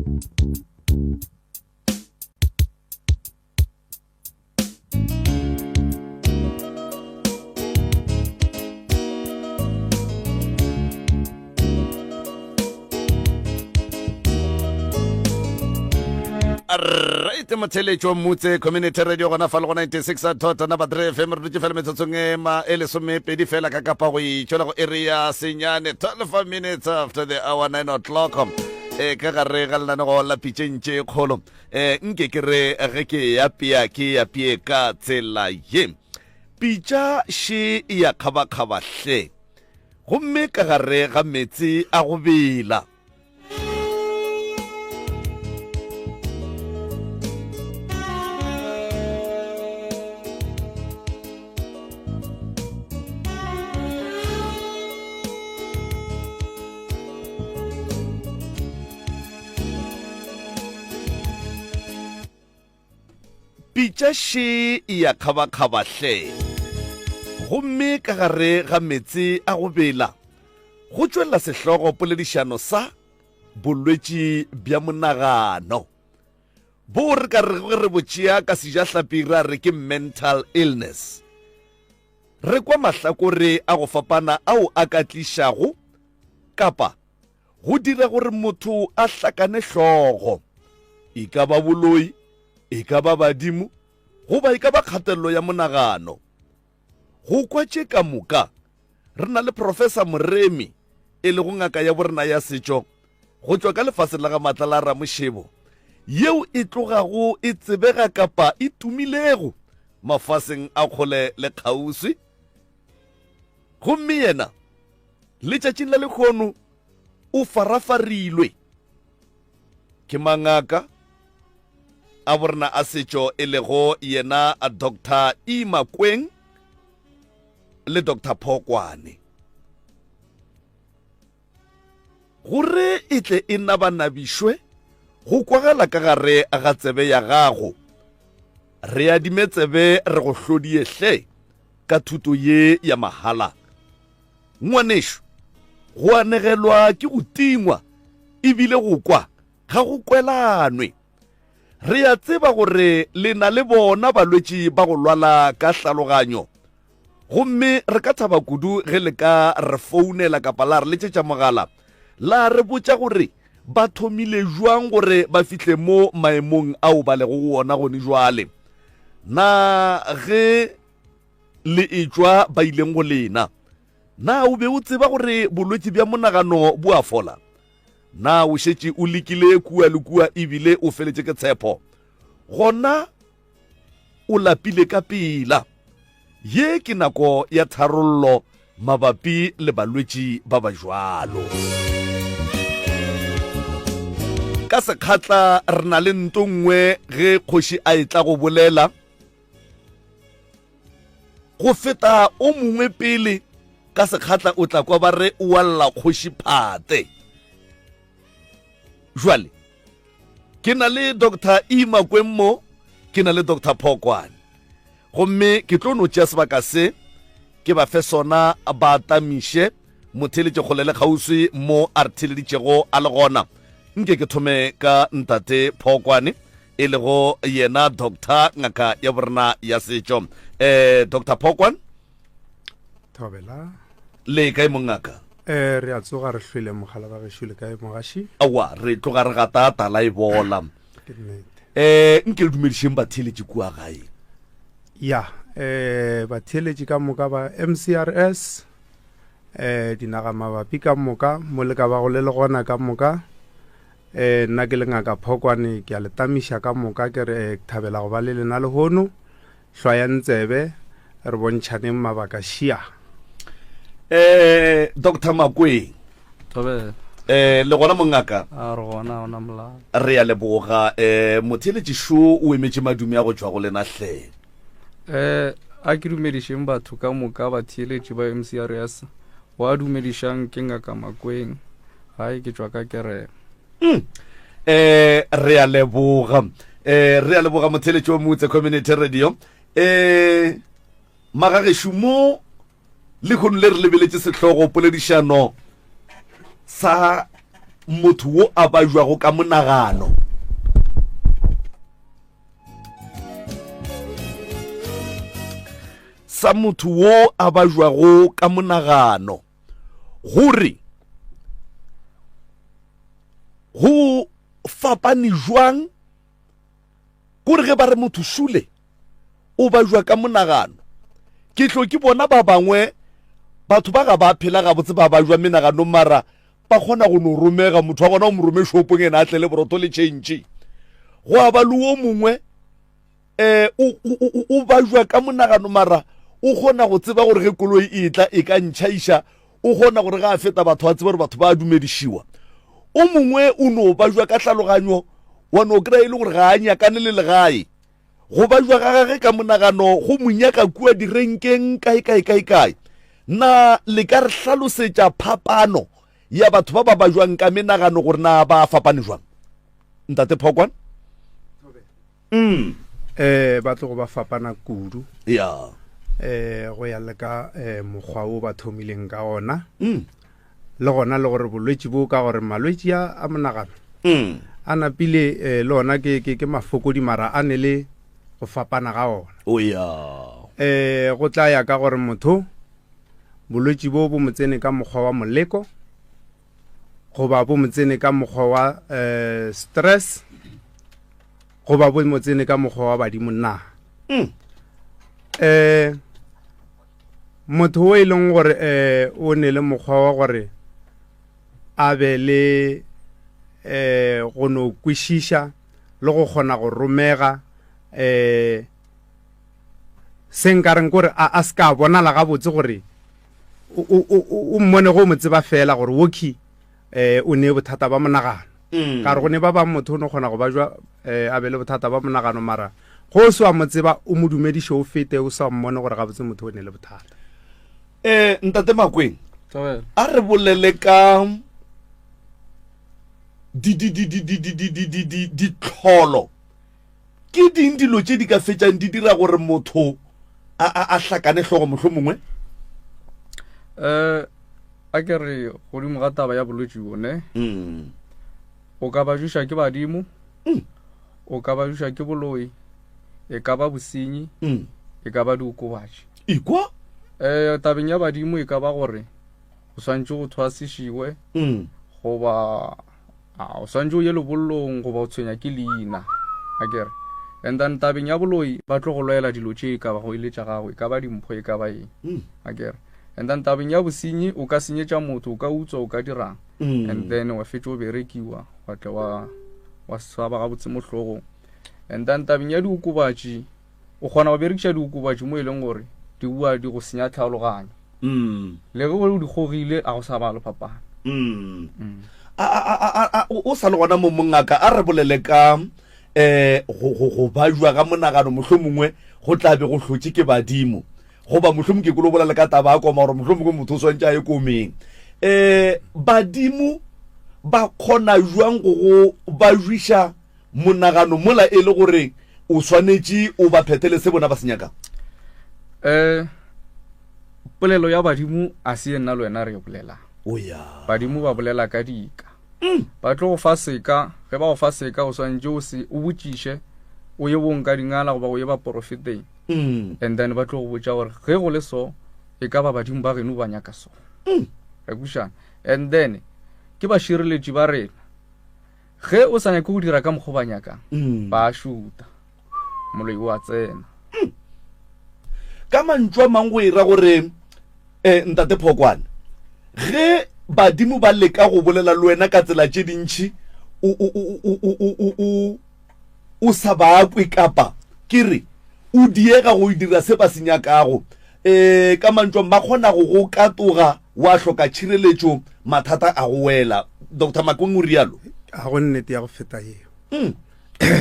Right, Matelecho Mutse, Community Radio, on a fall 96 at Totana Badre, Femer, Felmetongema, Elisome, Pedifela Kakapawi, Cholo area, Signane, 12 minutes after the hour 9 o'clock. Kagaregal Nano, La Pichinche, Column, Nkekere, Reke, Apia, Kia, Pieka, Tela, Yim. Picha, she, Yakabakaba, she. Who make a rega metsi, Arubila. Pitša she ya kgaba-kgaba hle gomme ka gare ga metsi a go bela go tšwelela sehlogo poledišano sa bolwetši bja monagano bo re ka re botšea ka sejahlapi ra re ke mental illness re kwa mahlakore a go fapana ao a ka tlišago kapa go dira gore motho a hlakane hlogo e ka ba boloi e ka ba badimo goba e ka ba kgatelelo ya monagano go kwatše ka moka re na le Professor Moremi e le go ngaka ya borena ya setšo go tšwa ka lefase la ga matla la Ramošebo yeo e tlogago e tsebega kapa e tumilego mafaseng a kgole le kgauswi gomme yena letšatšing la lekgono o farafarilwe ke mangaka a borena a setšo e lego yena a Dr. Makweng le Dr. Phokwane gore e tle e nabanabišwe go kwagala ka gare a ga tsebe ya gago re adime tsebe re go hlodiehle ka thuto ye ya mahala ngwanešo go anegelwa ke go tingwa ebile go kwa ga go kwelanwe re a tseba gore le na le bona balwetši ba go lwala ka hlaloganyo gomme re ka thaba kudu ge le ka re founela kapa la re letšetša mogala la re botša gore ba thomile jwang gore ba fihle mo maemong ao ba lego go ona gone jwale na ge le etšwa ba ileng go lena na o be o tseba gore bolwetši bja monagano bo a fola na o šetše o lekile kua le kua ebile o feletše ke tshepo gona o lapile ka pela ye ke nako ya tharollo mabapi le balwetši ba ba jwalo ka sekgatla re na le ntongwe ge kgoši a etla go bolela go feta o mongwe pele ka sekgatla o tla kwa ba re o walla kgoši phate jwale ke na le Dr. Makweng mo ke na le Dr. Phokwane gomme ke tlo no tšea sebaka se ke ba fe sona ba tamiše motheletše kgole le kgauswi mo a re theleditšego a le gona nke ke thome ka ntate Phokwane e lego yena doctor ngaka ya borena ya setšo Dr. Phokwane thobela le kae mongaka re a tsoga re hlwele mogala ba ge šule kae mogaši awa re tloga re gata tala e bola nke le dumedišeng batheletše kua gae ya batheletše ka moka ba MCRS dinaga mabapi ka moka mo le ka ba go le gona ka moka nna ke le ngaka Phokwane ke a le tamiša ka moka ke re thabela go ba le lena le hono hlwaya ntsebe re bontšhaneng mabaka šia Dr. Makweng tobe le gona mongaka a re gona ona mola re ya leboga motheletše šo o emetše madumi a go tšwa go lena hle a ke dumedišeng batho ka moka batheeletši ba MCRS wa dumedišang ke ngaka Makweng gae ke tšwa ka kereke re a leboga motheletši wa motse Community Radio magagešo mo le kgono le re lebeletše sehlogo poledišano sa motho wo a ba jwago ka monagano. Sa motho wo a ba jwago ka monagano gore go fapane jwang gore ge ba re motho sule o ba jwa ka monagano. Ke tlo ke bona ba bangwe batho ba ga ba phela ga botse ba ba jwa menagano mara ba kgona go no romega motho wa bona o mo rome shopong ena a tle le boroto le change go a ba luo mongwe o ba jwa ka monagano mara o kgona go tseba gore ge koloi e tla e ka ntšhaiša o kgona gore ga a feta batho ba tseba gore batho ba dumedišiwa. O mongwe o no ba jwa ka tlhaloganyo wa no kry-a e le gore ga a nyakane le legae go ba jwa ga gage ka monagano go monyaka kua direnkeng kae na le ka re hlalosetša phapano ya batho ba ba jwang ka menagano gore na ba fapane jwang ntate Phokwana? Ba tlo go ba fapana kudu ya go ya le ka mokgwa o ba thomileng ka ona le gona le gore bolwetši bo ka gore malwetši a monagano a napile le ona ke mafokodi mara a ne le go fapana ga ona. o ya go tla ya ka gore motho bolwetši bo mo tsene ka mokgwa wa moleko goba bo mo tsene ka mokgwa wa stress goba bo mo tsene ka mokgwa wa badimo naga. Motho o e leng gore o ne le mokgwa wa gore a be le go no kwešiša le go kgona go romega se nkareng kore a ska bonala ga botse gore o mmone go mo tseba fela gore woki o ne bothata ba monagano ka re go ne ba ba motho o ne kgona go ba jwa a be le bothata ba monagano mara go se wa mo tseba o mo dumediše o fete o sa mmone gore ga botse motho o ne le bothata. Ntate Makweng a re bolele ka ditlholo ke ding dilo tše di ka fetšang di dira gore motho a hlakane tlhogo mohlho mongwe. A ke re godimo ga taba ya bolwetši bone o ka ba juša ke badimo o ka ba juša ke boloi e ka ba bosenyi e ka ba diokobatši ikwa tabeng ya badimo e ka ba gore o swantše go thwasišiwe goba o swantše o ye lebollong goba o tshwenya ke leina a kere and then tabeng ya boloi ba tlo go loela dilo tše e ka ba go iletša gago e ka ba dimpho e ka ba eng a kere and then tabeng ya bosenyi o ka senyetša motho o ka utswa o ka dirang and then wa fetša o berekiwa wa tle wa swaba gabotse mo hlogong and then tabeng ya diokobatši o kgona go berekiša diokobatši mo e leng gore di bua di go senya tlhaloganyo le ge o di gogile a go sa ba le phapano. O sa le gona mo mongaka a re bolele ka go ba jwa ga monagano mohlomongwe go tlabe go hlotše ke badimo goba mohlomongwe ke kolo bolela ka taba a koma gore mohlomongwe motho o swantše a ye komeng badimo ba kgona jwang go ba jwiša monagano mola e le gore o swanetše o ba phethele se bona ba se nyakang. Polelo ya badimo a se nna le wena re bolela o ya badimo ba bolela ka dika ba tlo go fa seka ge ba go fa seka o swantše o botšiše o ye bong ka dingala goba o ye ba profeteng and then ba tlo go botša gore ge go le so e ka ba badimo ba geno ba nyaka so re kušana and then ke ba šireletši ba rena ge o sa nyake go dira ka mokgwa ba nyakang ba šuta moloi o a tsena ka mantšwa mang go ira gore ntate Phokwana ge badimo ba leka go bolela le wena ka tsela tše dintšhi o sa baakwe kapa ke re o diega go dira se ba se nyakago ka mantšwa ba kgona go katoga wa hloka tšhireletšo mathata a go wela. Dr. Makweng o rialo a go nnete ya go feta yeo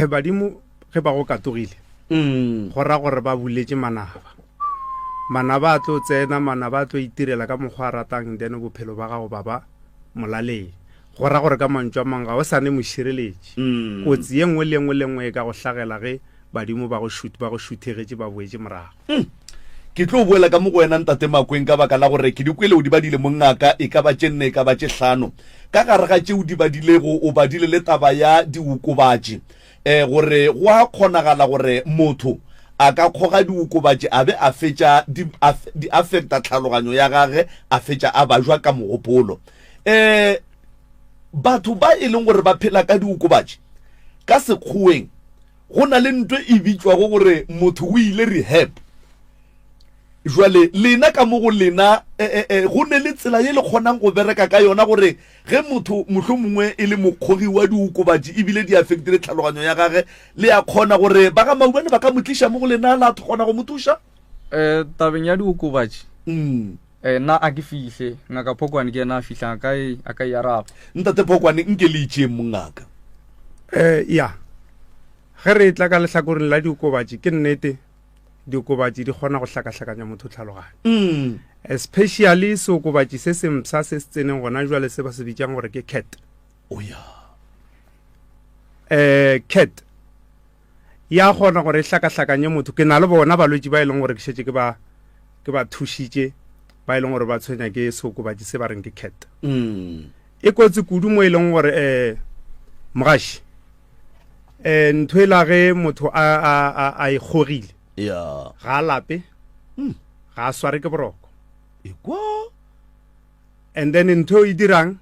badimo ge ba go katogile go ra gore ba buletše manaba a tlo tsena manaba a tlo itirela ka mokgwa a ratang then bophelo ba gago ba ba molaleng go ra gore ka mantšwa mang ga o sane mošireletši kotsi ye nngwe le nngwe e ka go hlagela ge badimo ba go šuthegetše ba boetše morago. ke tlo boela ka mo go wena ntate Makweng ka baka la gore ke di kwele o di badile mo ngaka e ka ba tšenne e ka ba tšehlano ka gare ga tšeo di badilego o badile le taba ya diokobatši gore go a kgonagala gore motho a ka kgoga diokobatši a be a fetša di affecta tlhaloganyo ya gage a fetša a bajwa ka mogopolo batho ba e leng gore ba phela ka diokobatši ka sekgoweng go na le ntwe e bitswago gore motho o ile rehab jwale lena ka mo go lena go ne le tsela ye le kgonang go bereka ka yona gore ge motho mohlomongwe e le mokgogi wa diokobatši ebile di affectile tlhaloganyo ya gage le ya kgona gore ba ga maubane ba ka motliša mo go lena la kgona go mothuša tabeng ya diokobatši na a ke fihle ngaka Phokwane ke yena a fihlang a ka yaraba ntate Phokwane nke le itšeng mongaka ya ge re tla ka lehlakoreng la diokobatši ke nnete diokobatši di kgona go hlakahlakanya motho tlhaloganyo especially seokobatši se semsa se se tseneng gona jwale se ba se bitšang gore ke cat cat ya kgona gore e hlakahlakanye motho ke na le bona balwetši ba e leng gore ke šetše ke ba thušitše ba e leng gore ba tshwenya ke seokobatši se ba reng ke cat e kotsi kudu mo e leng gore mogaši ntho e la ge motho a e kgogile ga a lape ga a sware ke boroko and then ntho e dirang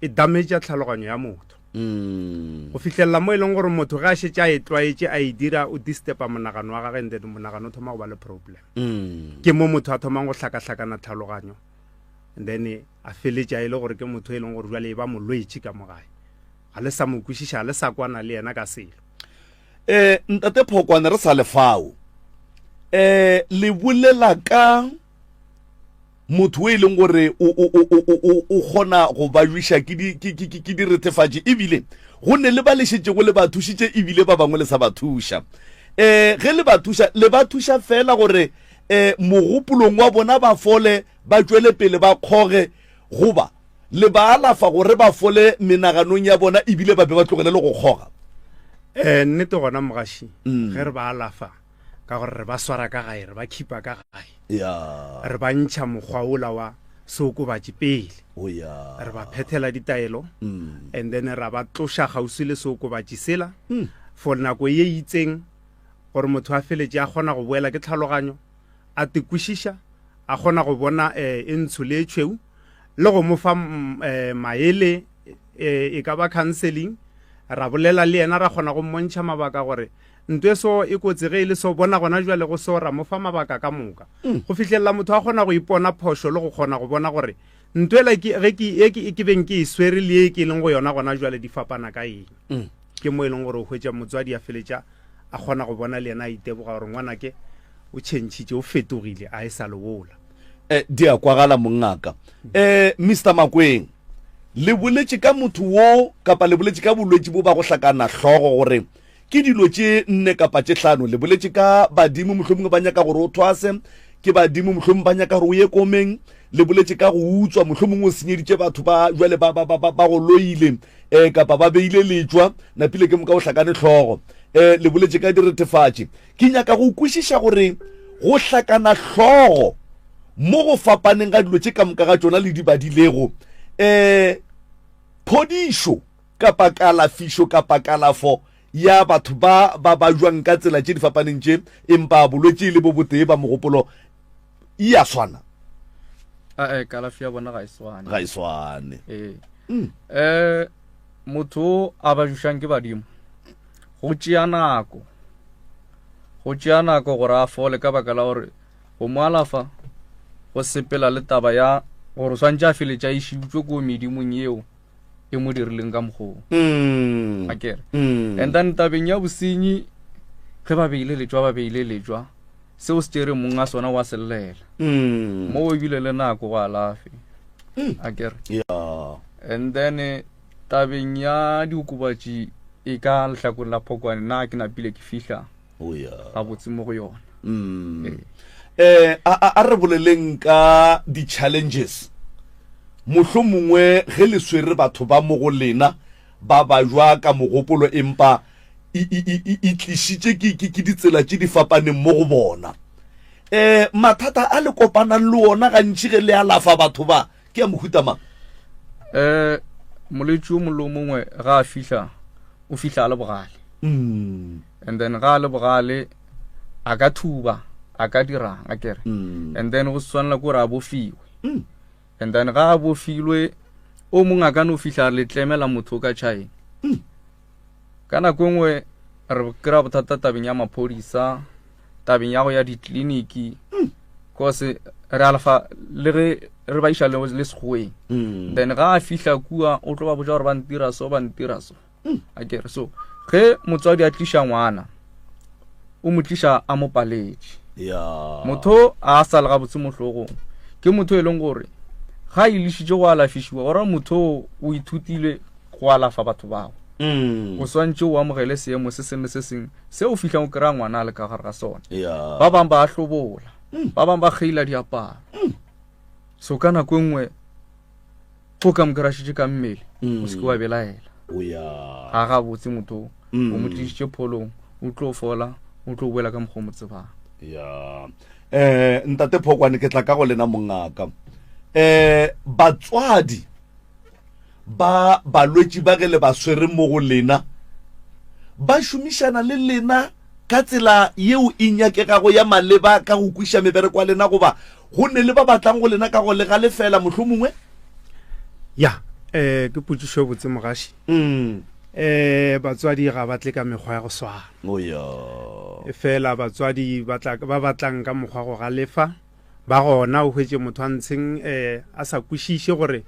e damage tlhaloganyo ya motho go fitlhelela mo e leng gore motho ga a šetše a e tlwaetše a e dira o distepa monagano wa gage and then monagano o thoma go ba le problem ke mo motho a thomang go hlakahlakana tlhaloganyo and then a feletša e le gore ke motho e leng gore jwale e ba molwetši ka mogae ga le sa mo kwešiša ga le sa kwana le yena ka selo ntate Phokwane re sa lefao le bolela ka motho e leng gore o kgona go bajwisha ke di retefatši ebile go ne le ba lešetše go le ba thušitše ebile ba bangwe le sa ba thuša ge le ba thuša le ba thuša fela gore mogopolong wa bona ba fole ba tšwele pele ba kgoge goba le ba alafa gore ba fole menaganong ya bona ebile ba be ba tlogele le go kgoga nnete gona mogaši ge re ba alafa ka gore re ba swara ka gae re ba khipa ka gae re ba ntšha mokgwa ola wa seokobatši pele re ba phethela ditaelo and then ra ba tloša kgauswi le seokobatši sela for nako ye itseng gore motho a feletše a kgona go boela ke tlhaloganyo a tekwešiša a kgona go bona e ntsho le tšhweu le go mo fa maele e ka ba counseling ra bolela le yena ra kgona go mmontšha mabaka gore ntwe so e kotsi ge e le so bona gona jwale go so ra mo fa mabaka ka moka go fitlhelela motho a kgona go ipona phošo le go kgona go bona gore ntwela ke beng ke e swere le e ke leng go yona gona jwale di fapana ka eng ke mo e leng gore o hwetša motswadi a feletša a kgona go bona le yena a iteboga gore ngwana ke o tšhentšhitše o fetogile a e sa le wola di a kwagala mongaka Mr. Makweng le boletše ka motho wo kapa le boletše ka bolwetši bo ba go hlakana hlogo gore ke dilo tše nne kapa tše hlano le boletše ka badimo mohlomongwe ba nyaka gore o thwase ke badimo mohlomongwe ba nyaka gore o ye komeng le boletše ka go utswa mohlomongwe o senyeditše batho ba jwale ba go loile kapa ba beile letšwa napile ke moka o hlakane hlogo le boletše ka diretefatši ke nyaka go kwešiša gore go hlakana hlogo mo go fapaneng ga dilo tše ka moka ga tšona le di badilego phodišo kapa kalafišo kapa kalafo ya batho ba jwang ka tsela tše di fapaneng tše empa bolwetše le bo botee ba mogopolo e a swana kalafi ya bona ga e swane motho a ba jušang ke badimo go tšea nako gore a fole ka baka la gore go mo alafa go sepela le taba ya gore swantše a feletša a išitšwe ko medimong yeo e mo dirileng ka mokgoo akere and then tabeng ya bosenyi ge ba beile letšwa seo se tšere mong a sona wa sellela mo o ebile le nako go alafe akere and then tabeng ya diokobatši e ka lehlakore la Phokwane na ke napile ke fihla ga botse mo go yona a re boleleng ka di-challenges mohlomongwe ge le swere batho ba mo go lena ba jwa ka mogopolo empa e tlišitše ke ditsela tše di fapaneng mo go bona mathata a le kopanang le ona gantši ge le alafa batho ba ke a mohuta mang? Molwetši o mollo mongwe ga a fihla o fihla a le bogale, and then ga a le bogale a ka thuba a ka dirang a kere, and then go swanela ko re a bofiwe, and then ga a bofilwe o mongwe a ka no fihla le tlemela motho ka tšhaeng. Ka nako nngwe re kry-a bothata tabeng ya maphodisa, tabeng ya go ya ditleliniki, kose re alafa le ge re ba iša le segweng, then ga a fihla kua o tlo ba botsa gore ba ntira so a kere. So ge motswadi a tliša ngwana o mo tliša a mo paletše, motho a sa le gabotse mohlogong ke motho e leng gore ga e lešitše go alafišiwa gore motho o ithutile go alafa batho bao, o swantše o amogele seemo se sengwe se sengwe se o fitlhang o kry-a ngwana a le ka gare ga sona. Ba bangwe ba hlobola, ba bangwe ba kgeila diaparo, so ka nako nngwe go ka mo kry-ašitše ka mmele o se ke wa belaela ga ga botse motho o mo tlišitše pholong, o tlo fola, o tlo boela ka mokgwa o mo tsebang. Ntate Phokwane ke tla ka go lena mongaka, batswadi ba balwetši ba ge le ba swere mo go lena ba šomišana le lena ka tsela yeo e nyakegago ya maleba ka go kwiša mebereko wa lena, goba go ne le ba batlang go lena ka go le galefela mohlomongwe? Ke potšišo botse mogaši. Batswadi ga batle ka mekgwa ya go swana, fela batswadi ba batlang ka mokgwa go galefa ba gona o hwetše motho a ntsheng a sa kwešiše gore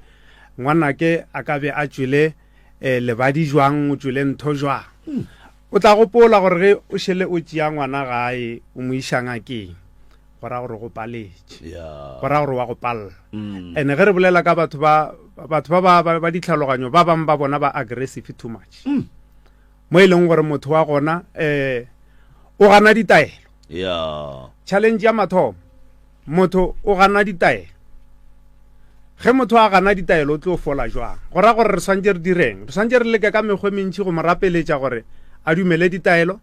ngwanake a ka be a tšwele lebadi jwang, o tšwele ntho jwang. O tla gopola gore ge o šele o tšea ngwana gae o mo iša ngakeng go ra gore go paletše, go ra gore wa go palela. And ge re bolela ka batho ba ditlhaloganyo ba bangwe ba bona ba aggressive too much, mo e leng gore motho wa gona o gana ditaelo. Challenge ya mathomo, motho o gana ditaelo. Ge motho a gana ditaelo o tlo fola jwang, go ra gore re swantse re direng, re swantse re leke ka mekgwa mentši go mo rapeletša gore a dumele ditaelo,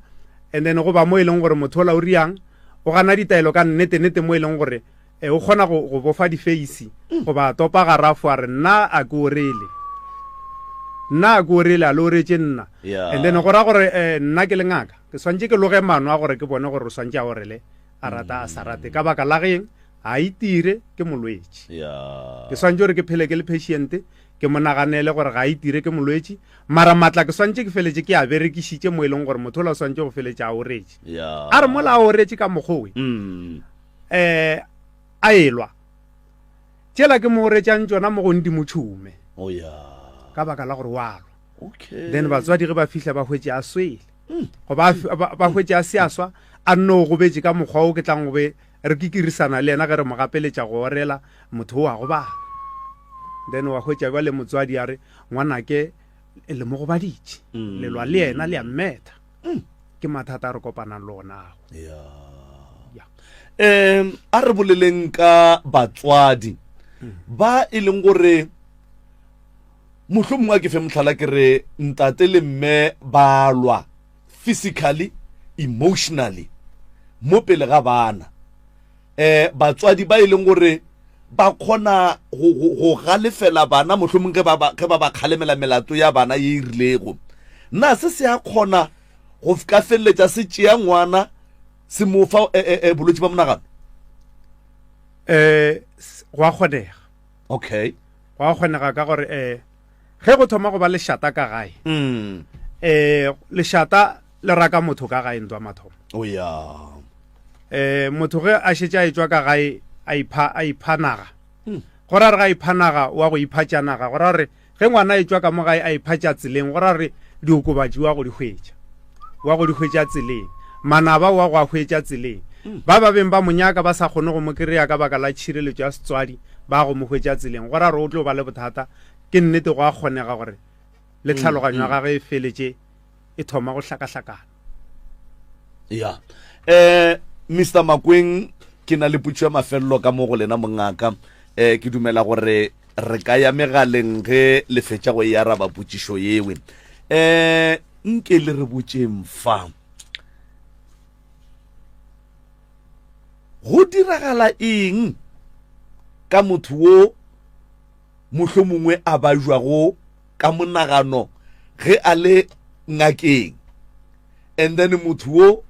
and then go ba mo e leng gore motho o la o riang o gana ditaelo ka nnete mo e leng gore o kgona go bofa di-face go ba topa garafo a re nna a ke o rele a le o retse nna, and then go ra gore nna ke le ngaka ke swantse ke loge mano a gore ke bone gore o swantse a orele a rata a sa rate ka baka la geng a itire ke molwetši. Ke swantse gore ke phele ke le patient, ke mo naganele gore ga itire ke molwetši, mara matla ke swantse ke feletše ke a berekišitše mo e leng gore motho o la swantse go feletše a oretše. A re mola a oretše ka mokgowe a elwa tšela ke mo oretšang tšona mo go ndimo tšhume ka baka la gore wa lwa. Then batswadi ge ba fihla ba hwetše a swele go ba hwetše a se a swa a nno go betše ka mokgwa o ke tlang go be re kikirisana le yena ge re mo gapeletša go orela motho wa go bala. Then wa hwetša ba le motswadi a re ngwanake le mo go baditše le lwa le yena le a mmetha, ke mathata a re kopanang le ona ago. A re boleleng ka batswadi ba e leng gore mohlomongwe a ke fe motlhala ke re ntate le mme ba lwa physically, emotionally mo pele ga bana, batswadi ba e leng gore ba kgona go galefela bana mohlomongwe ge ba ba kgalemela melato ya bana ye e rilego. Nna se se a kgona go ka feleletša se tšea ngwana se mo fa bolwetši ba monagano? Go a kgonega. Okay. Go a kgonega ka gore ge go thoma go ba lešata ka gae, lešata le raka motho ka gae ntwa mathomo. Motho ge a šetše a etswa ka gae a ipha naga, go ra re ga ipha naga wa go iphatša naga, go ra re ge ngwana a etswa ka mo gae a iphatša tseleng, go ra re diokobatši wa go di hwetša tseleng, manaba wa go a hwetša tseleng. Ba beng ba monyaka ba sa kgone go mo kry-a ka baka la tšhireletšo ya setswadi ba go mo hwetša tseleng, go ra re o tlo ba le bothata. Ke nnete go a kgonega gore le tlhaloganyo ya gage e feletše e thoma go hlakahlakana. Mr. Makweng, ke na le putšo ya mafelelo ka mo go lena mongaka. Ke dumela gore re ka ya megaleng ge le fetša go e araba potšišo yewe. Nke le re botšeng fa go diragala eng ka motho wo mohlomongwe a ba jwago ka monagano ge a le ngakeng and then motho wo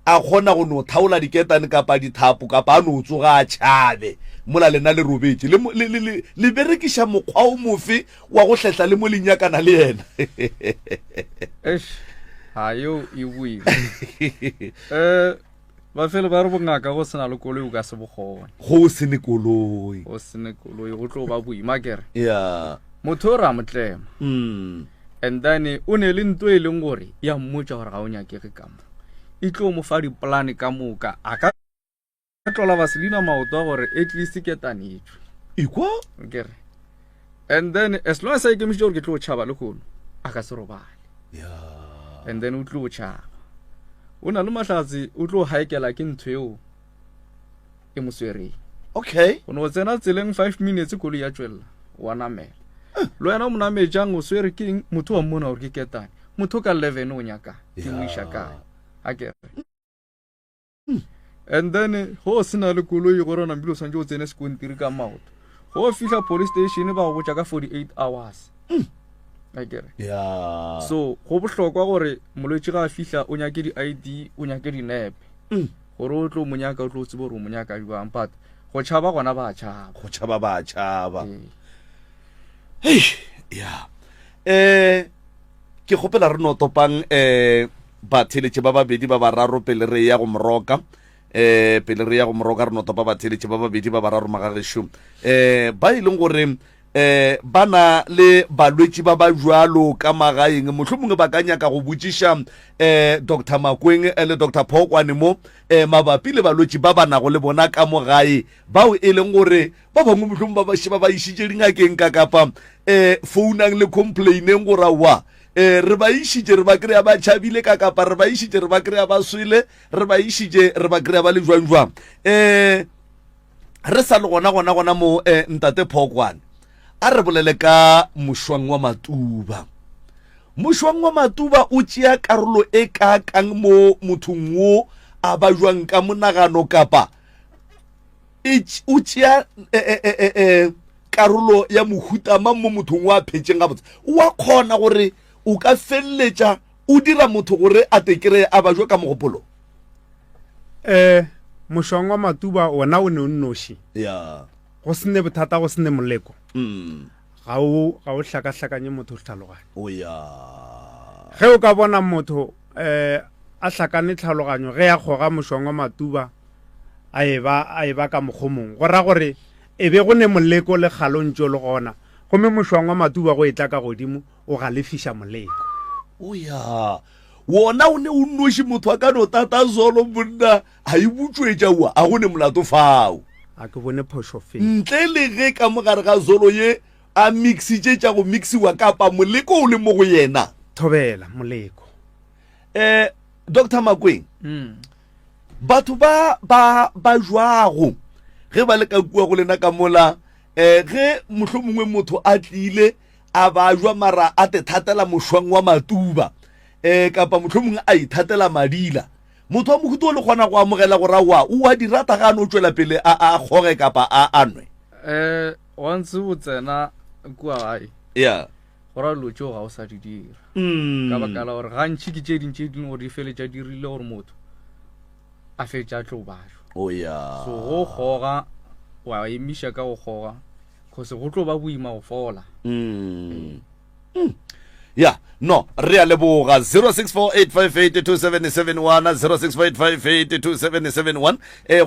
a kgona go no thaola diketane kapa dithapo kapa a no tsoga a tšhabe mola lena le robetse le berekiša mokgwa o mofe wa go hletla le mo lenyakana le yena yo e buile ba fele ba re bongaka go sena le koloi o ka se bogone go se ne koloi go tlo ba boima kere ya motho o re a motlema and then o ne le ntho e leng gore ya mmotsa gore ga o nyakege ka mo e tlo mo fa dipolane ka moka a ka tlola Vaseline maoto a gore at least ke tanetšwe ikwa kere and then as long as I ke gore ke tlo tšhaba le khono a ka se robale and then o tlo tšhaba o na le mahlatsi o tlo haikela ke ntho eo e moswereng okay o no tsena tseleng 5 minutes ko le ya tswella wa namela lo yana mona mejang o swere ke motho wa mona gore ke ketane motho ka 11 o nyaka ke mo isha kae a kere and then ho sena le koloi gore na mbilo sanje o tsene sekontiri ka maoto go fihla police station ba go botsa ka 48 hours a kere so go bohlokwa gore molwetse ga a fihla o nyake di ID o nyake di nepe gore o tlo monyaka o tlo tsebo gore o monyaka jwang but go tšhaba gona ba tšhaba hey ya ke gopela re no topang ba theletše ba babedi ba bararo pele re ya go moroka re no topa ba theletše ba babedi ba bararo magagešo ba ileng gore bana le balwetši ba ba jwalo ka magaeng mohlomongwe ba ka nyaka go botšiša Dr. Makweng le Dr. Phokwane mo mabapi le balwetši ba banago le bona ka mo gae bao e leng gore ba bangwe mohlomongwe ba bašeba ba išitše dingakeng ka kapa founang le complaineng gore wa re ba išitše re ba kry-a ba tšhabile ka kapa re ba išitše re ba kry-a ba swele re ba išitše re ba kry-a ba le jwang re sa le gona mo ntate Phokwane a re bolele ka mošwang wa matuba o tšea karolo e ka kang mo mothong wo a ba jwang ka monagano kapa o tšea karolo ya mohutama mo mothong wa phetšeng gabotse wa kgona gore o ka feleletša o dira motho gore a tekere a ba jwa ka mogopolo mošwang wa matuba ona o ne o nnoši go sene bothata go sene moleko ga o hlakahlakanye motho tlhaloganyo ge o ka bona motho a hlakane tlhaloganyo ge ya kgoga mošwang wa matuba a e ba ka mokgomong go ra gore e be go ne moleko le kgalontšo le gona gomme mošwang wa matuba go e tla ka godimo o galefiša moleko wona o ne o nnoši motho a ka no tata zolo monna a e butswetša ua a go ne molato fao a ke bone phošo fe ntle le ge ka mogare ga zolo ye a mixitše tša go mixiwa kapa moleko o le mo go yena thobela moleko Dr. Makweng batho ba jwago ge ba le ka kua go lena ka mola ge mohlomongwe motho a tlile a ba jwa mara a te thatela mošwang wa matuba kapa mohlomongwe a ithatela madila motho wa mohuto o le kgona go amogela go rawa o a dirata ga no tšwela pele a kgoge kapa a nwe once o tsena kua gae go ra lotšo ga o sa di dira ka baka la gore gantši ke tše dintše dingwe gore di feletša dirile gore motho a fetša tlo bajwa so go kgoga wa emiša ka go kgoga kgose go tlo ba boima go fola no re a leboga 0648582771 0648582771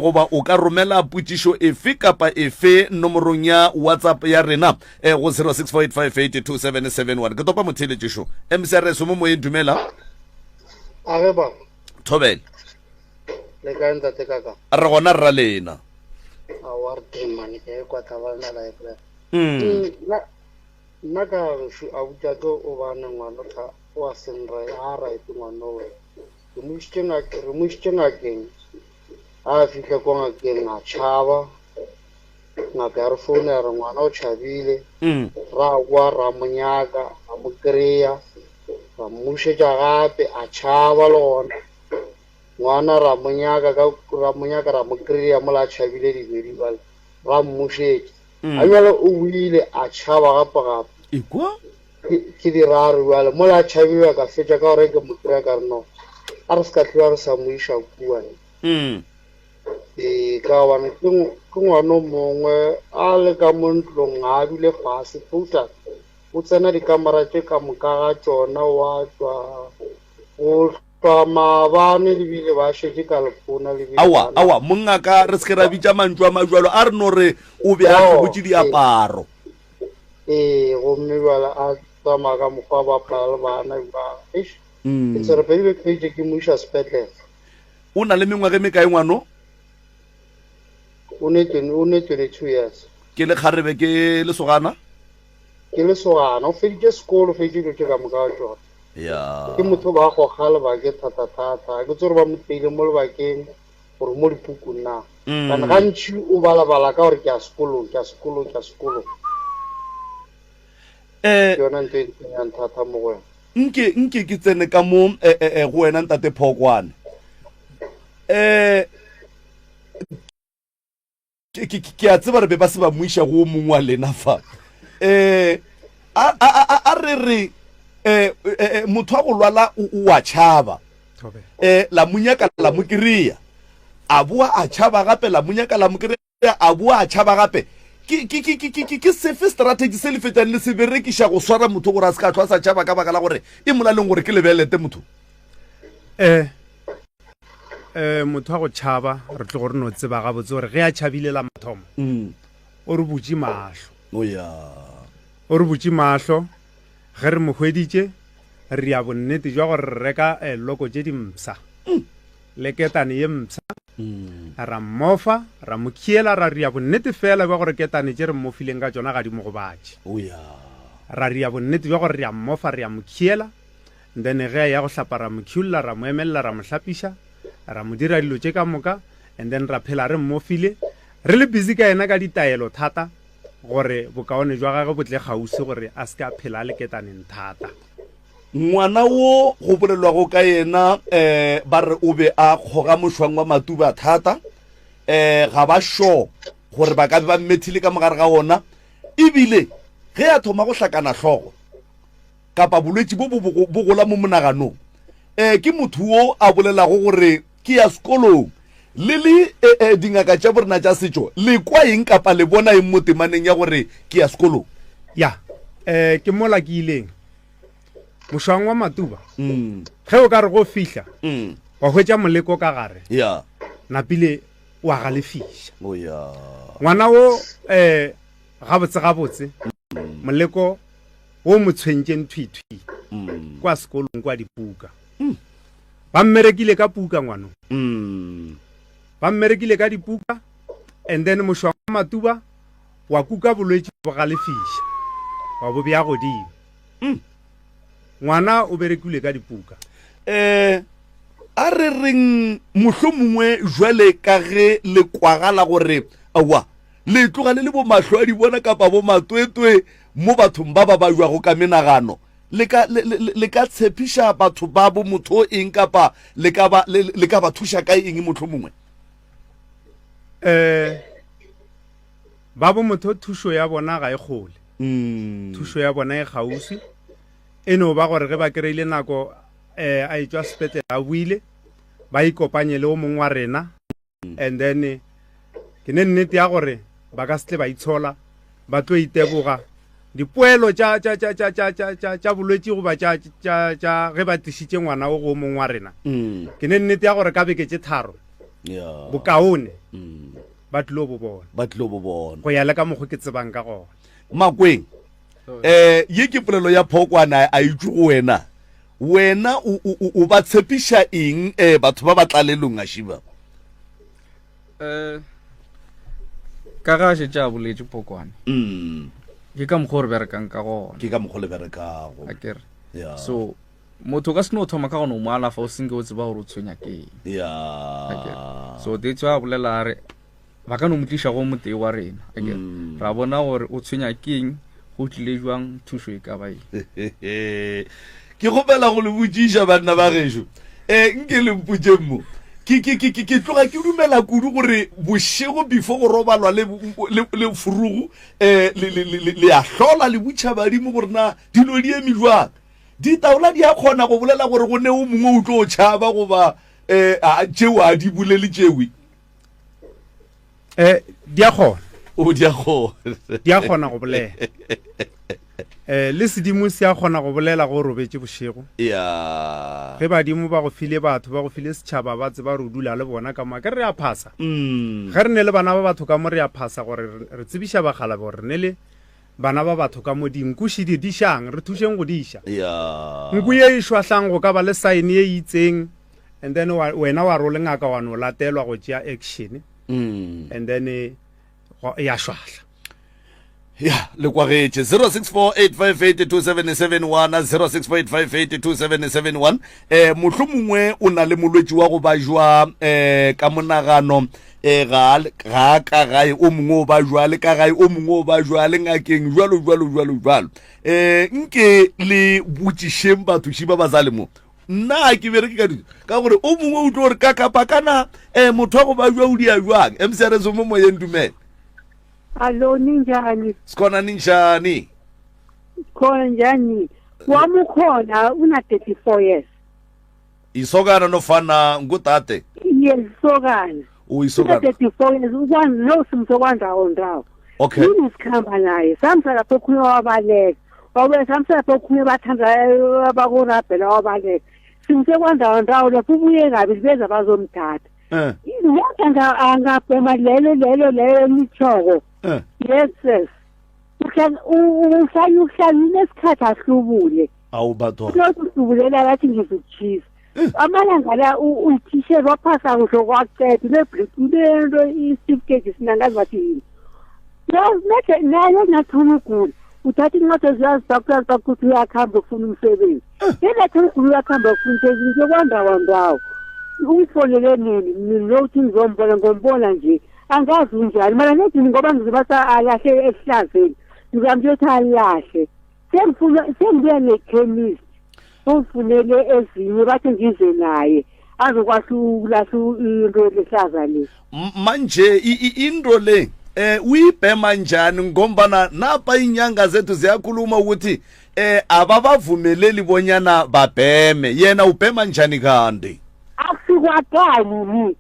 goba o ka romela putsišo efe kapa efe nomorong ya WhatsApp ya rena go 0648582771 ke topa motheletšešo MCRS mo moyeng dumela age ba thobele le ka ntate kaka re gona rra lena a wa re temane ke kwa tabana la epre nna ka shu a butša ke o bana ngwana ka wa senra a right ngwana we re mošitše ngakeng a fitlha ko ngakeng a tšhaba ngaka ya re foune ya re ngwana o tšhabile ra kwa ra monyaka a mo kry-a ra mmušetša gape a tšhaba le gona ngwana ra monyaka ra mo kry-a mola a tšhabile dibedi bale ra mmušetse a bjale o buile a tšhaba gape ekwa ke diraro bjale mola a tšhabile ka fetša ka gore ke mo kry-a ka re no a re se ka tloa re sa mo iša kuane ka gobane ke ngwana mongwe a le ka mo ntlong a dule fase fouta o tsena dikamera tše ka moka ga tšona wa tswa o hlwa maabane lebile ba šetse ka lepona lebile awa mongaka re se ke ra bitša mantšu a majwalo a re no re o be a tlhobotse diaparo gomme bjale a tsamaya ka mokgwa ba apara le bana ba ntse re pedi bekgeitše ke mo iša sepetlele o na le mengwaga e mekae ngwano o ne 22 years ke le kgarebe ke lesogana ke lesogana o feditše sekolo o feditše dilo tše ka moka ga tsona ya ke motho ba goga lebake thata ke tse gore ba mo teile mo lebakeng gore mo dipukung na kane gantši o balabala ka gore ke a sekolong ke yona ntho e ntsenyang thata mo go wena nke ke tsene ka mo go wena ntate Phokwane ke a tseba re be ba se ba moiša go mongwe wa lena fa a re motho a go lwala o a tšhaba la monyaka la mo kry-a a boa a tšhaba gape la monyaka la mo kry-a a boa a tšhaba gape ke sefe strategy se le fetang le se berekiša go swara motho gore a se ka tlhwa sa tšhaba ka baka la gore e molaleng gore ke lebelete motho motho a go tšhaba re tle gore no tseba gabotse gore ge a tšhabilela mathomo o re botse mahlo o re botse mahlo ge re mo hweditše re ya bonnete jwa gore re reka loko tše dimsa le ketane ye msa ra mmofa ra mo khiela ra ria bonnete fela ba gore ketane tše re mmofileng ka tšona ga di mo go batše ra ria bonnete jwa gore re a mmofa re a mo khiela then ge ya go hlapa ra mo khiulla ra mo emelela ra mo hlapiša ra mo dira dilo tše ka moka and then ra phela re mmofile re le busy ka ena ka ditaelo thata gore bokaone jwa gagwe botle gausi gore a se ka phela a le ketaneng thata ngwana wo go bolelwago ka yena ba re o be a kgoga mošwang wa matuba thata ga ba sure gore ba ka be ba mmethile ka mogare ga ona ebile ge a thoma go hlakana hlogo kapa bolwetši bo gola mo monaganong ke motho wo a bolelago gore ke ya sekolong le dingaka tša borena tša setšo le kwa eng kapa le bona eng mo temaneng ya gore ke ya sekolong ya ke mola ke ileng mošwang wa matuba ge o ka re go fihla wa hwetša moleko ka gare napile wa galefiša ngwana wo gabotse moleko wo mo tshwentšeng thwithwi kwa sekolong kwa dipuka ba mmerekile ka puka ngwanong ba mmerekile ka dipuka and then mošwang wa matuba wa kuka bolwetši bo galefiša wa bo bja godimo ngwana o berekile ka dipuka a re reng mohlomongwe jwale ka ge le kwagala gore awa le tloga le bo mahlo a di bona kapa bo matwetwe mo bathong ba ba jwago ka menagano le ka tshepiša batho ba bo motho eng kapa le ka ba thuša ka eng mohlomongwe ba bo motho thušo ya bona ga e kgole thušo ya bona e gausi e no ba gore ge ba kry-ile nako a etswa sepetlele a buile ba ikopanye le o mongwe wa rena and then ke ne nnete ya gore ba ka setle ba itshola ba tlo iteboga dipoelo tša bolwetši goba ge ba tišitše ngwana o go mongwe wa rena ke ne nnete ya gore ka beke tše tharo bokaone ba tlilo bo bona go ya le ka mokgwa ke tsebang ka gona makweng ye ke polelo ya Phokwane a itse go wena o ba tshepiša eng batho ba ba tlalelong a šiba ka ga šetše a boletše Phokwane ke ka mokgwa re berekang ka gona ke ka mokgwa le berekago akere so motho ka se no thoma ka gona o mo alafa o senke o tseba gore o tshwenya keng so that's why a bolela re ba ka no mo tliša go motee wa rena akere ra bona gore o tshwenya keng go tlile jwang thušo e ka ba ke gopela go le botšiša banna ba gešo nke le mpotše mo ke tloga ke dumela kudu gore bošego before go robalwa le furugu le a hlola le butšha badimo gore na dilo di eme jwang ditaola di a kgona go bolela gore go ne o mongwe o tlo o tšhaba goba tšeo a di bulele tšewe di a kgona o di a kgona go bolela le sedimo se a kgona go bolela go robetse bošego ya ge badimo ba go file batho ba go file setšhaba ba tseba re dula le bona ka moka re a phasa ge re ne le bana ba batho ka mo re a phasa gore re tsebiša bagala gore re ne le bana ba batho ka mo dinkuši di dišang re thušeng go diša nku ye e šwahlang go ka ba le sign ye itseng and then wena wa role ngaka wa no latelwa go tšea action and then ya šwahla ya le kwagetse 0648582771 0648582771 mohlho mongwe o na le molwetši wa go ba jwa ka monagano ga ka gae o mongwe o ba jwa le ka gae o mongwe o ba jwa le ngakeng jwalo nke le botšišeng bathuši ba basale mo nna ke bereke ka gore o mongwe o tlo gore ka kapakana motho wa go ba jwa o dia jwang MCRS mo moyeng dumele Allo ninjani sikhona ninjani khona njani wami khona una 34 years isokana nofana ngutate yesokana uyisokana 34 years ukwazi lo simsokwandawo ndawo okay yini sikhamba naye samsa lapho khona wabaleka wabe samsa lapho khona bathanda abakurabhela wabaleka simsokwandawo ndawo lapho ubuye kabi beza bazomthatha Ngiyakanga angabhema lelo lichoko. Yes. Uhlala nesikhathi ahlubule. Awubatho. Lokhu sibulela lathi ngizochisa. Amalanga la uthishe waphasa kuhlo kwaqeda lebreakulelo i-certificate sinangazi bathi. Nayo nathuma ukugula. Uthatha incwadi zazi doctor ukuthi uyakhamba ufuna umsebenzi. Yena ukuthi uyakhamba ufuna umsebenzi ngokwandawo ndawo. Uyifonele nini nothi ngombona nje angazi njani mara nethi ngoba ngizibasa alahle esihlazeni ngizamthetha alahle sengibuya ne-chemist ufunele ezinye bathi ngize naye azokwahlula into lehlaza le manje into le uyibhema njani ngombana napha inyanga zethu ziyakhuluma ukuthi ababavumeleli bonyana babheme yena ubhema njani kanti akusikwakani ni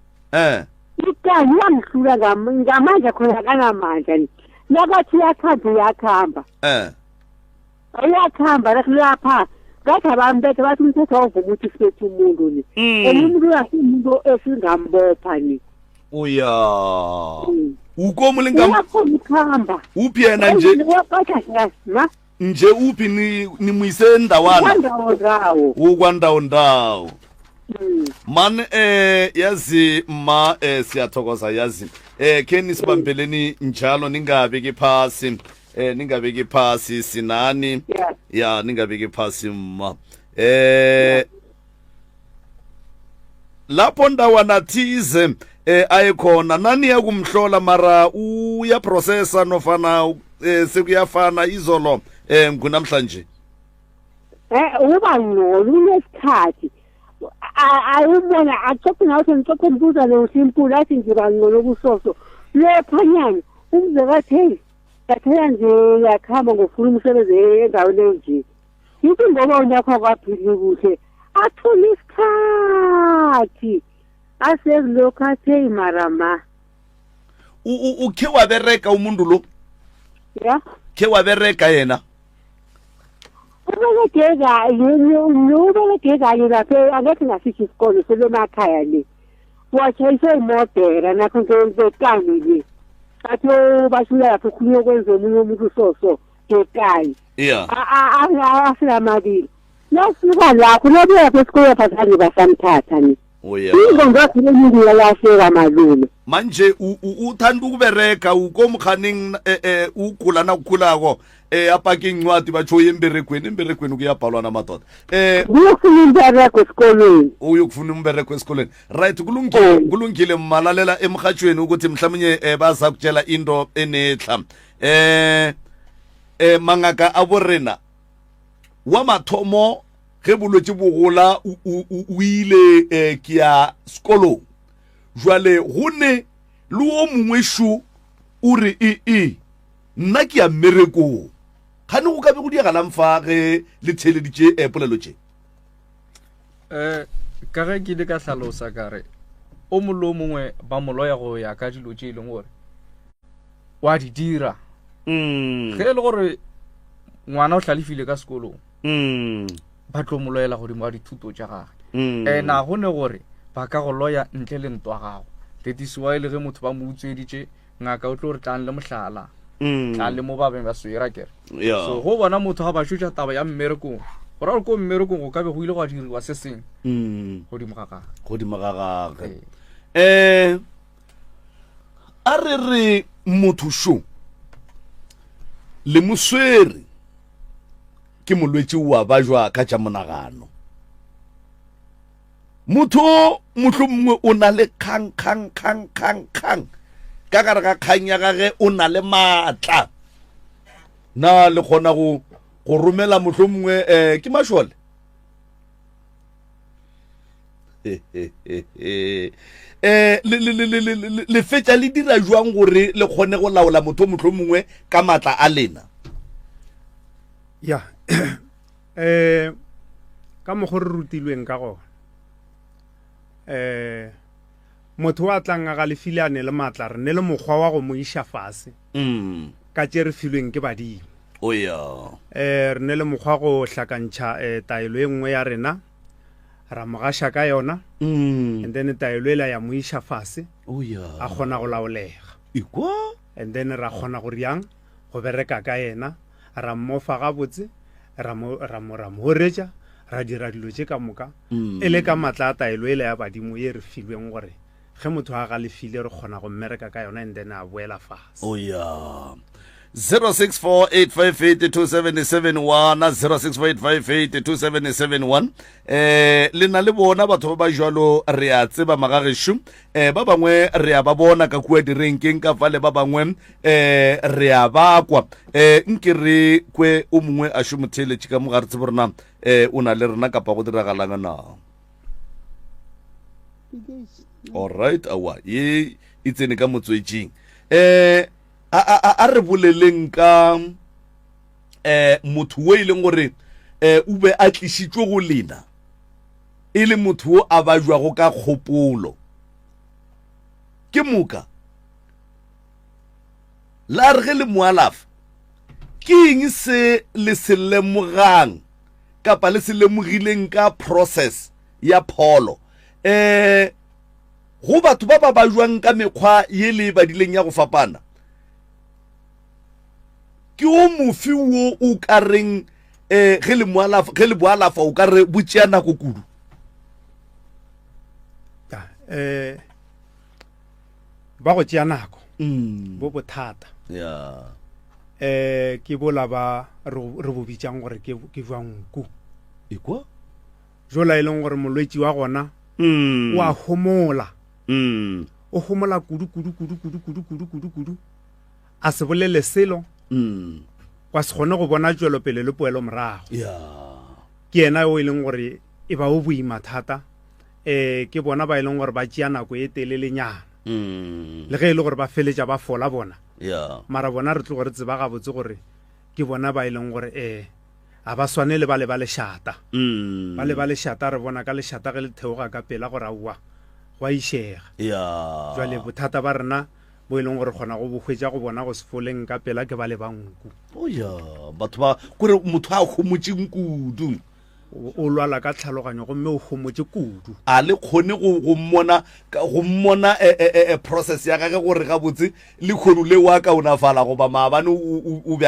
ikani yangihlula ngamandla khona kanamandla ni nakathi uyakhamba uyakhamba lapha ngathi abambethe bathi umthetho awuvuma ukuthi siphethe umuntu ni umuntu umuntu esingambopha ni ukomulingamba uphi yena nje uphi nimuyise endawana ukwandawo man yazi ma siyathokoza yazi keni sibambeleni njalo ningabeki phasi sinani ya ningabeki phasi ma lapho ndawana thize ayikhona nani yakumhlola mara uya processa nofana sekuyafana izolo ngunamhlanje uba ngcono lesikhathi ayubona akuthothi nawe ngicokhe ngibuza lo simple athi ngiba ngcono kusoso lephanyana umzekathi kathela nje yakhamba ngofuna umsebenzi endaweni enje yinto ngoba unyakho kwaphili kuhle athole isikhathi asekulokhu athe marama ukhe wabereka umuntu lo ya khe wabereka yena ubekegeka lapho angekhe ngasithi isikole selemakhaya le watshayise imodera nakho ngekani le athi bashula lapho khulunywa kwenza omunye umuntu soso ngekani asilamabili nasuka lapho nobuya lapho esikoleni phasani basamthatha ni izo ngakhile umuntu yalahleka malume manje uthanda ukubereka ukomkhaning ugula nakukhulako apaki incwadi batsho emberegweni kuyabhalwa namadoda uyokufuna umbereko esikoleni right kulungile malalela emhathweni ukuthi mhlawumnye baza kutshela into enehla mangaka aborena wa mathomo ge bolwetse bogola o ile ke ya skolo jwale go ne le o mongwe sho o re nna ke ya mmerekong gane go ka be go diagalang fa ge le theeleditše polelo tše ka ge ke le ka hlalosa kare o mollo o mongwe ba moloya go ya ka dilo tše e leng gore wa di dira ge e le gore ngwana o hlalefile ka sekolong ba tlo moloyela godimo ga dithuto tša gage na go ne gore ba ka go loya ntle le ntwa gago that is why le ge motho ba mo utsweditše ngaka o tlo re tlang le mohlala tlang le mo ba beng ba swera kere so go bona motho ga ba šutša taba ya mmerekong go ra gore ko mmerekong go ka be go ile go a diriwa se seng godimo ga gage a re motho sho le moswere ke molwetse wa ba jwa ka tša monagano motho mohlomongwe o na le kgang ka gare ga kgang ya gage o na le maatla na le kgona go romela mohlomongwe ke mašole le fetša le dira jwang gore le kgone go laola motho mohlomongwe ka maatla a lena ya ka mo go re rutilweng ka gona motho wa tlang a ga lefile a ne le maatla re ne le mokgwa wa go mo iša fase ka tše re filweng ke badimo re ne le mokgwa go hlakantšha taelo e nngwe ya rena ra mo gaša ka yona and then taelo ela ya mo iša fase a kgona go laolega and then ra kgona go riang go bereka ka yena ra mmofa gabotse ra mo horetša ra dira dilo tše ka moka e le ka matla a taelo ele ya badimo ye re filweng gore ge motho a galefile re kgona go mmereka ka yona and then a boela fase 0648582771 le na le bona batho ba ba jalo re a tseba magagesho ba bangwe re a ba bona ka kua direnkeng ka fa le ba bangwe re a bakwa nke re kwe o mongwe a šomotheletše ka mogare tse borena o na le rena kapa go diragalang na alright awa ye e tsene ka motswetšing a re boleleng ka motho o e leng gore o be a tlišitšwe go lena e le motho o a ba jwago ka kgopolo ke moka la re ge le moalafa ke eng se le se lemogang kapa le se lemogileng ka process ya pholo go batho ba ba jwang ka mekgwa ye le badileng ya go fapana ke o mofi wo o ka reng ge le boalafa o ka re botšea nako kudu ba go tšea nako bo bothata ke bola ba re bo bitšang gore ke bjanku ekwa jola e leng gore molwetši wa gona wa homola o homola kudu a se bolele selo kwa se kgone go bona tšwelo pele le poelo morago ke yena o e leng gore e ba o boima thata ke bona ba e leng gore ba tšea nako e telelenyana le ge e le gore ba feletša ba fola bona mara bona re tlo gore tseba gabotse gore ke bona ba e leng gore a ba swane le ba le ba lešata re bona ka lešata ge le theoga ka pela gore aowa go a išega jwale bothata ba rena bo e leng gore kgona go bogwetša go bona go se foleng ka pela ke ba le banku batho ba kore motho a kgomotšeng kudu o lwala ka tlhaloganyo gomme o kgomotše kudu a le kgone go mmona process ya gage gore gabotse le kgono le wa ka o nafala goba maabane o be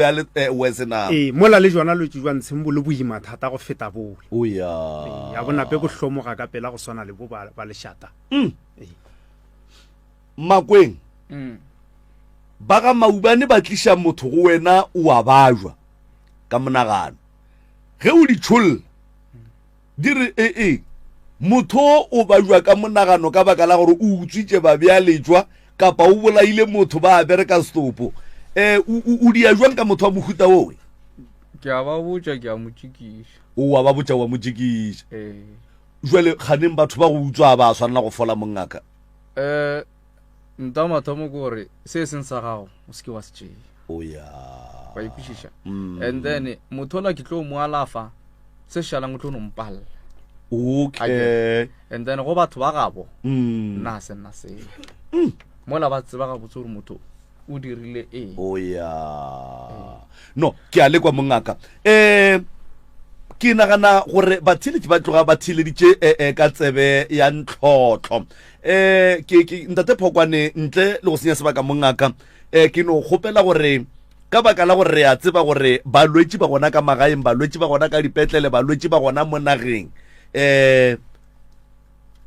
a le wese na mola le jona lotse jwa ntsheng bo le boima thata go feta bole ya bonape go hlomoga ka pela go swana le bo ba lešata makweng ba ga maubane ba tliša motho go wena o a bajwa ka monagano ge o ditšholla di re motho o bajwa ka monagano ka baka la gore o utswitše babjaletswa kapa o bolaile motho ba a bereka stopo o dia jwang ka motho wa mohuta owe ke a ba botša ke a motšikiša o wa ba botša wa motšikiša jwale kganeng batho ba go utswa ba swanela go fola mongaka nta mathomo ke gore se seng sa gago o se ke wa se tšee o ya wa ikwešiša and then motho ola ke tlo mo alafa se šalang o tlo no mpalla okay and then go batho ba gabo nna se nna se mola ba tseba ga botse gore motho o dirile eng o ya no ke a le kwa mongaka ke nagana gore batheletši ba tloga ba theleditše ka tsebe ya ntlhotlho ke ntate Phokwane ntle le go senya sebaka mongaka ke no kgopela gore ka baka la gore re a tseba gore balwetši ba gona ka magaeng balwetši ba gona ka dipetlele balwetši ba gona mo nageng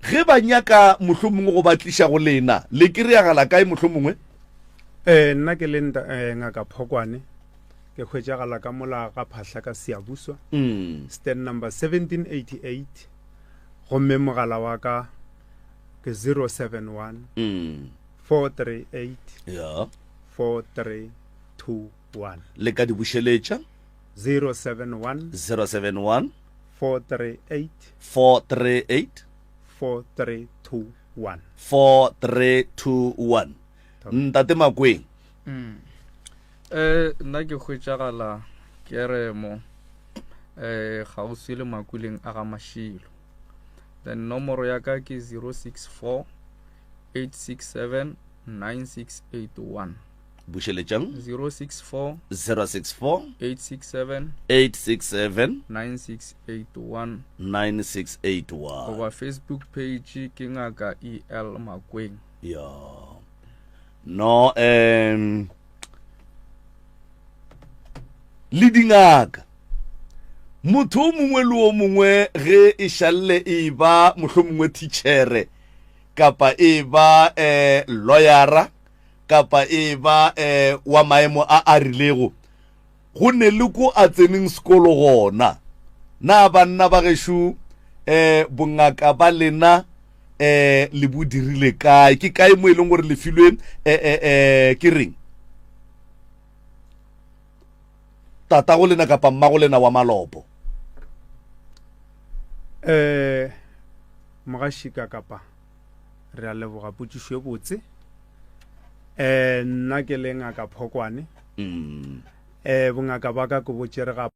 ge ba nyaka mohlomongwe go batliša go lena le kry-agala kae mohlomongwe nna ke le ngaka Phokwane ke hwetšagala ka mola ga phahla ka Seabuswa stand number 1788 gomme mogala wa ka ke 071 438 ya 4321 le ka di bušeletša 071 071 438 438 4321 4321 ntate Makweng nna ke hwetšagala ke re mo gausi le Makuleng a ga Mashilo then nomoro ya ka ke 064 867 9681 bušeletšang 064 064 867 867 9681 9681 goba Facebook page ke ngaka EL Makweng ya no le dingaka motho o mongwe le o mongwe ge e šalle e ba mohlomongwe teachere kapa e ba lawyera kapa e ba wa maemo a rilego go ne le ko a tseneng sekolo gona na banna ba gešo bongaka ba lena le bo dirile kae ke kae mo e leng gore le filwe ke reng tata go lena kapa mma go lena wa Malopo mogashika kapa re a leboga potšišo e botse nna ke le ngaka Phokwane bongaka ba ka ko botšere ga